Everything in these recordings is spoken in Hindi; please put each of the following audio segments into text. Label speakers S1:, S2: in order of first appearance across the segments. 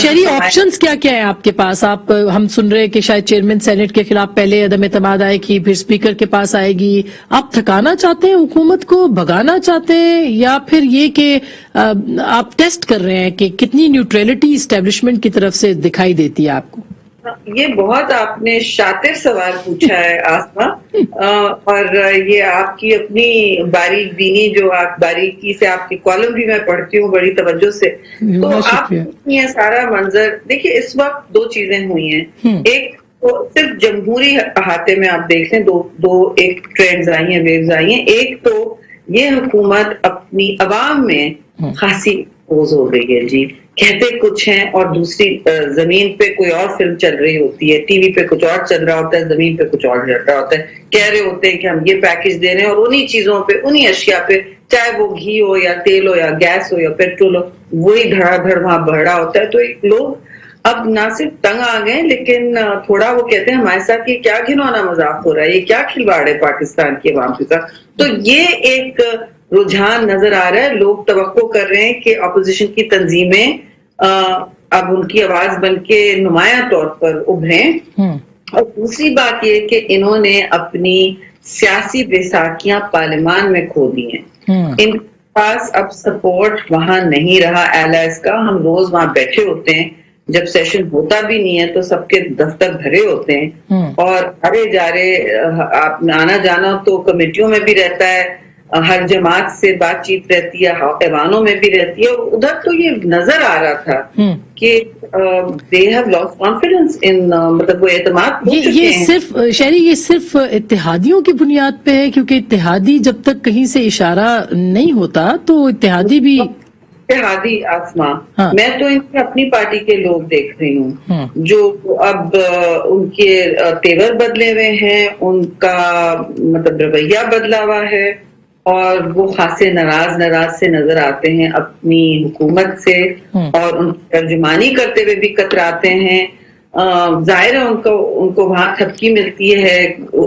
S1: शहरी ऑप्शंस क्या क्या है आपके पास? हम सुन रहे हैं कि शायद चेयरमैन सेनेट के खिलाफ पहले अदम एतमाद आएगी, फिर स्पीकर के पास आएगी। आप थकाना चाहते हैं हुकूमत को, भगाना चाहते हैं, या फिर ये कि आप टेस्ट कर रहे हैं कि कितनी न्यूट्रलिटी इस्टेब्लिशमेंट की तरफ से दिखाई देती है आपको?
S2: ये बहुत आपने शातिर सवाल पूछा है आसमा, और ये आपकी अपनी बारीक बीनी, जो आप बारीकी से, आपकी कॉलम भी मैं पढ़ती हूँ बड़ी तवज्जो से, तो आप ये सारा मंजर देखिए। इस वक्त दो चीजें हुई हैं। एक तो सिर्फ जमहूरी अहाते में आप देख लें, दो एक ट्रेंड्स आई हैं, वेव्स आई हैं। एक तो ये हुकूमत अपनी अवाम में खासी पोज हो गई है जी, कहते कुछ हैं और दूसरी जमीन पे कोई और फिल्म चल रही होती है, टीवी पे कुछ और चल रहा होता है, जमीन पे कुछ और चल रहा होता है। कह रहे होते हैं कि हम ये पैकेज दे रहे हैं, और उन्हीं चीजों पे, उन्हीं अशिया पे, चाहे वो घी हो या तेल हो या गैस हो या पेट्रोल हो, वही धड़ाधड़ वहां बढ़ रहा होता है। तो लोग अब ना सिर्फ तंग आ गए, लेकिन थोड़ा वो कहते हैं हमारे साथ ये क्या घिनौना मजाक हो रहा है, ये क्या खिलवाड़ है पाकिस्तान की अवाम के साथ। तो ये एक रुझान नजर आ रहा है। लोग तवक्को कर रहे हैं कि अपोजिशन की तंजीमें अब उनकी आवाज बनके नुमाया तौर पर उभरें। और दूसरी बात ये कि इन्होंने अपनी सियासी बैसाखियां पार्लियामान में खो दी हैं। इनके पास अब सपोर्ट वहां नहीं रहा एलाइज का। हम रोज वहां बैठे होते हैं, जब सेशन होता भी नहीं है तो सबके दफ्तर भरे होते हैं, और अरे जा रहे आप आना जाना तो कमेटियों में भी रहता है, हर जमात से बातचीत रहती है, ऐवानों में भी रहती है। उधर तो ये नजर आ रहा था कि they have lost confidence in, मतलब वो एतमाद खो चुके हैं।
S1: सिर्फ शहरी, ये सिर्फ इत्तेहादियों की बुनियाद पे है, क्योंकि इत्तेहादी जब तक कहीं से इशारा नहीं होता तो इत्तेहादी भी
S2: इत्तेहादी आसमा। हाँ। मैं तो इनकी अपनी पार्टी के लोग देख रही हूँ जो अब उनके तेवर बदले हुए हैं, उनका मतलब रवैया बदला हुआ है, और वो खासे नाराज से नजर आते हैं अपनी हुकूमत से, और उनकी तर्जुमानी करते हुए भी कतराते हैं। जाहिर है उनको वहां थपकी मिलती है,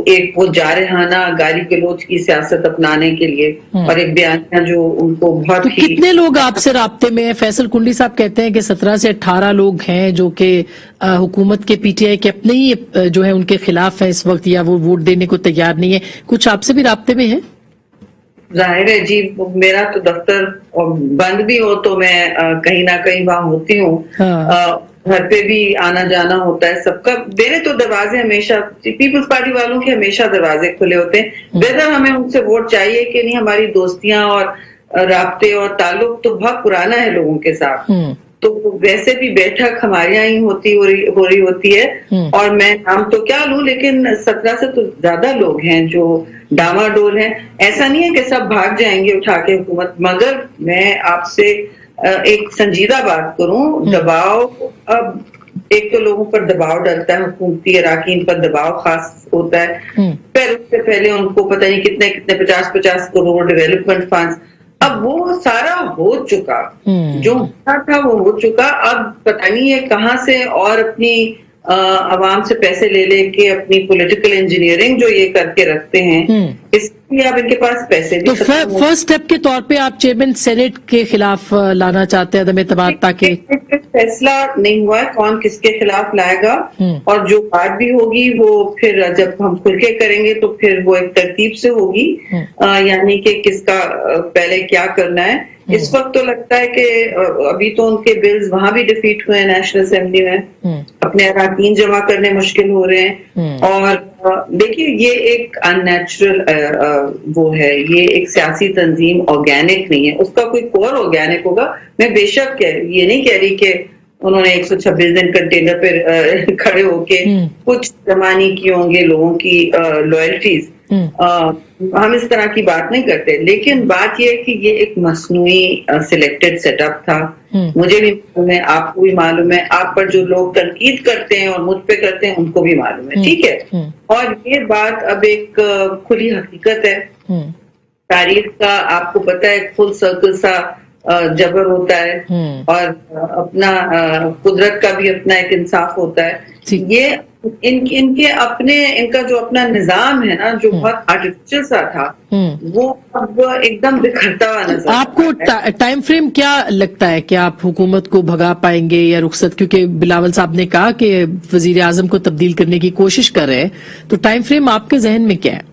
S2: एक वो जारहाना गाली गलोच की सियासत अपनाने के लिए, और एक बयानिया जो उनको बहुत ही।
S1: कितने लोग आपसे राब्ते में हैं? फैसल कुंडी साहब कहते हैं कि 17 से 18 लोग हैं जो कि हुकूमत के पीटीआई के अपने ही जो है उनके खिलाफ है इस वक्त, या वो वोट देने को तैयार नहीं है। कुछ आपसे भी राब्ते में है?
S2: जाहिर है जी, मेरा तो दफ्तर बंद भी हो तो मैं कहीं ना कहीं वहां होती हूँ। घर पे भी आना जाना होता है सबका। मेरे तो दरवाजे हमेशा, पीपल्स पार्टी वालों के हमेशा दरवाजे खुले होते हैं। वेदर हमें उनसे वोट चाहिए कि नहीं, हमारी दोस्तियां और राब्ते और ताल्लुक तो बहुत पुराना है लोगों के साथ। तो वैसे भी बैठक हमारे यहाँ ही हो रही होती है, और मैं नाम तो क्या लूं, लेकिन 17 से तो ज्यादा लोग हैं जो डामाडोल हैं। ऐसा नहीं है कि सब भाग जाएंगे उठा के हुकूमत, मगर मैं आपसे एक संजीदा बात करूं, दबाव, अब एक तो लोगों पर दबाव डलता है, हुकूमती अराकीन पर दबाव खास होता है। फिर उससे पहले उनको पता नहीं कितने 50-50 करोड़ डेवलपमेंट फंड्स, अब वो सारा हो चुका, जो था वो हो चुका। अब पता नहीं है कहां से और अपनी आवाम से पैसे ले लेके अपनी पॉलिटिकल इंजीनियरिंग जो ये करके रखते हैं, इसलिए अब इनके पास पैसे भी।
S1: तो फर्स्ट स्टेप के तौर पे आप चेयरमैन सेनेट के खिलाफ लाना चाहते हैं अदम एतमाद, ताकि
S2: फैसला नहीं हुआ है कौन किसके खिलाफ लाएगा, और जो बात भी होगी वो फिर जब हम खुल के करेंगे तो फिर वो एक तरतीब से होगी, यानी कि किसका पहले क्या करना है। इस वक्त तो लगता है कि अभी तो उनके बिल्स वहां भी डिफीट हुए हैं नेशनल असेंबली में, अपने अराकीन जमा करने मुश्किल हो रहे हैं। और देखिए ये एक अननेचुरल वो है, ये एक सियासी तंजीम ऑर्गेनिक नहीं है, उसका कोई कोर ऑर्गेनिक होगा। मैं बेशक ये नहीं कह रही कि उन्होंने 126 दिन कंटेनर पे खड़े होके कुछ जमा नहीं किए होंगे लोगों की लॉयल्टीज, हम इस तरह की बात नहीं करते, लेकिन बात यह है कि ये एक मसनूई सिलेक्टेड सेटअप था। मुझे भी मालूम है, आपको भी मालूम है, आप पर जो लोग तनकीद करते हैं और मुझ पे करते हैं उनको भी मालूम है, ठीक है। और ये बात अब एक खुली हकीकत है। तारीख का आपको पता है फुल सर्कल सा जबर होता है, और अपना कुदरत का भी अपना एक इंसाफ होता है। ये इनके अपने, इनका जो अपना निजाम है ना, जो बहुत आर्टिफिशियल सा था, वो अब एकदम बिखरता हुआ नजर आ
S1: आपको
S2: रहा है।
S1: टाइम फ्रेम क्या लगता है कि आप हुकूमत को भगा पाएंगे या रुखसत, क्योंकि बिलावल साहब ने कहा कि वजीर आजम को तब्दील करने की कोशिश कर रहे हैं, तो टाइम फ्रेम आपके जहन में क्या है?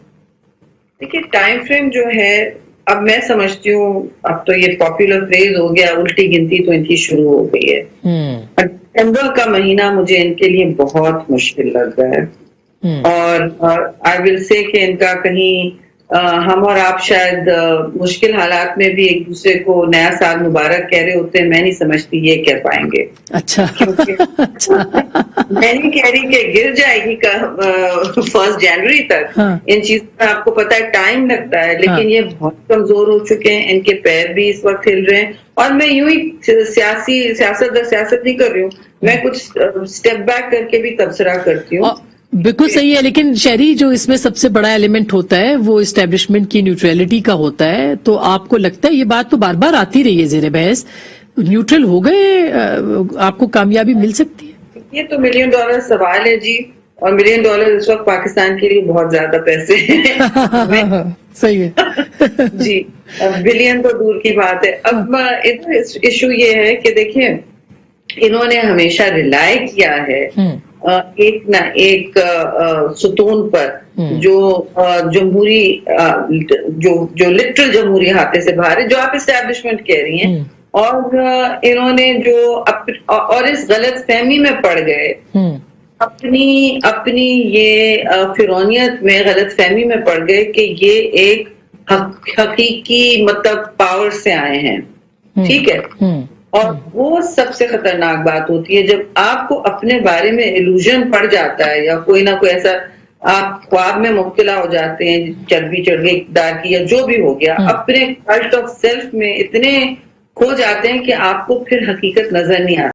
S2: देखिए, टाइम फ्रेम जो है, अब मैं समझती हूँ, अब तो ये पॉपुलर फ्रेज हो गया, उल्टी गिनती तो इनकी शुरू हो गई है। दिसंबर का महीना मुझे इनके लिए बहुत मुश्किल लग रहा है। और आई विल से कि इनका कहीं हम और आप शायद मुश्किल हालात में भी एक दूसरे को नया साल मुबारक कह रहे होते हैं, मैं नहीं समझती ये कह पाएंगे।
S1: अच्छा।
S2: क्योंकि मैं नहीं कह रही कि गिर जाएगी 1 जनवरी तक।
S1: हाँ।
S2: इन चीजों में आपको पता है टाइम लगता है, लेकिन
S1: हाँ।
S2: ये बहुत कमजोर हो चुके हैं, इनके पैर भी इस वक्त हिल रहे हैं। और मैं यूं ही सियासत नहीं कर रही हूँ, मैं कुछ स्टेप बैक करके भी तबसरा करती हूँ।
S1: बिल्कुल सही है, लेकिन शहरी जो इसमें सबसे बड़ा एलिमेंट होता है वो इस्टेब्लिशमेंट की न्यूट्रलिटी का होता है। तो आपको लगता है, ये बात तो बार बार आती रही है जेरे बहस, न्यूट्रल हो गए आपको कामयाबी मिल सकती है?
S2: ये तो $1 मिलियन सवाल है जी, और $1 मिलियन इस वक्त पाकिस्तान के लिए बहुत ज्यादा पैसे हैं।
S1: सही है।
S2: जी, बिलियन तो दूर की बात है। अब इधर इशू ये है कि देखिए, इन्होंने हमेशा रिलाय किया है एक ना एक सुतून पर, जो जमहूरी, जो लिटरल जमहूरी हाथे से बाहर है, जो आप इस्टेब्लिशमेंट कह रही हैं। और इन्होंने जो और इस गलत फहमी में पड़ गए, अपनी ये फिरौनियत में गलत फहमी में पड़ गए कि ये एक हकीकी मतलब पावर से आए हैं। ठीक है। और वो सबसे खतरनाक बात होती है जब आपको अपने बारे में इल्यूजन पड़ जाता है, या कोई ना कोई ऐसा आप ख्वाब में मुब्तला हो जाते हैं, चर्बी चढ़ गई इक़्तिदार की, या जो भी हो गया, अपने कल्ट ऑफ सेल्फ में इतने खो जाते हैं कि आपको फिर हकीकत नजर नहीं आती।